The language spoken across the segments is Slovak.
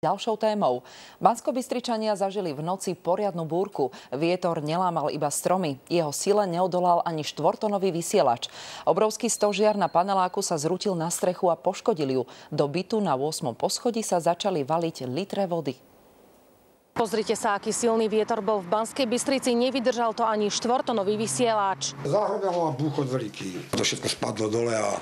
Ďalšou témou. Banskobystričania zažili v noci poriadnu búrku. Vietor nelámal iba stromy. Jeho sile neodolal ani štvortonový vysielač. Obrovský stožiar na paneláku sa zrútil na strechu a poškodil ju. Do bytu na 8. poschodí sa začali valiť litre vody. Pozrite sa, aký silný vietor bol v Banskej Bystrici. Nevydržal to ani štvortonový vysielač. Zahromelo a búchod veľký. To všetko spadlo dole a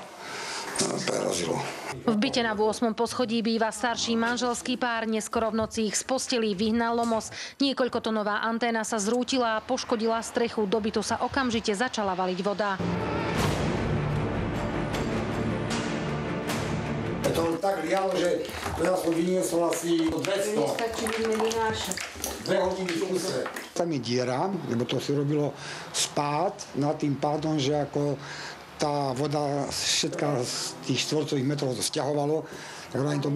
prerazilo. V byte na 8. poschodí býva starší manželský pár. Neskoro v noci ich z postelí vyhnal lomos. Niekoľkotonová anténa sa zrútila a poškodila strechu. Do bytu sa okamžite začala valiť voda. To tak lialo, že ja som vyniesol asi 200. 2 hodiny v kuse. Tam je diera, lebo to si robilo spád nad tým pádom, že ako tá voda všetká z tých štvorcových metrov to sťahovalo, tak to,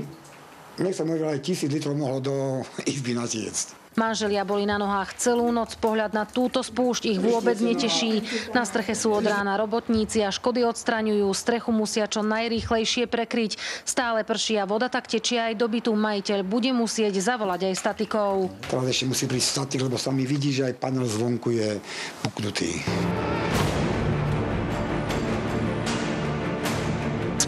nech sa môže aj 1000 litrov mohlo do izby natiecť. Manželia boli na nohách celú noc. Pohľad na túto spúšť ich vôbec neteší. Na streche sú od rána robotníci a škody odstraňujú. Strechu musia čo najrýchlejšie prekryť. Stále prší a voda tak tečie aj do bytu. Majiteľ bude musieť zavolať aj statikov. Teraz ešte musí prísť statik, lebo sa mi vidí, že aj panel zvonku je puknutý.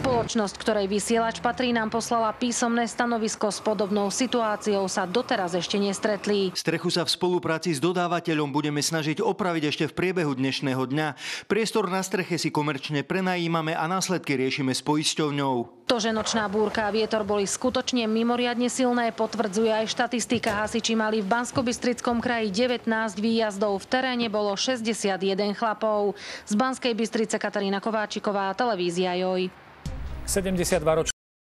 Spoločnosť, ktorej vysielač patrí, nám poslala písomné stanovisko. S podobnou situáciou sa doteraz ešte nestretli. Strechu sa v spolupráci s dodávateľom budeme snažiť opraviť ešte v priebehu dnešného dňa. Priestor na streche si komerčne prenajímame a následky riešime s poisťovňou. To, že nočná búrka a vietor boli skutočne mimoriadne silné, potvrdzuje aj štatistika. Hasiči mali v Banskobystrickom kraji 19 výjazdov. V teréne bolo 61 chlapov. Z Banskej Bystrice Katarína Kováčiková, televízia Joj. 72-ročný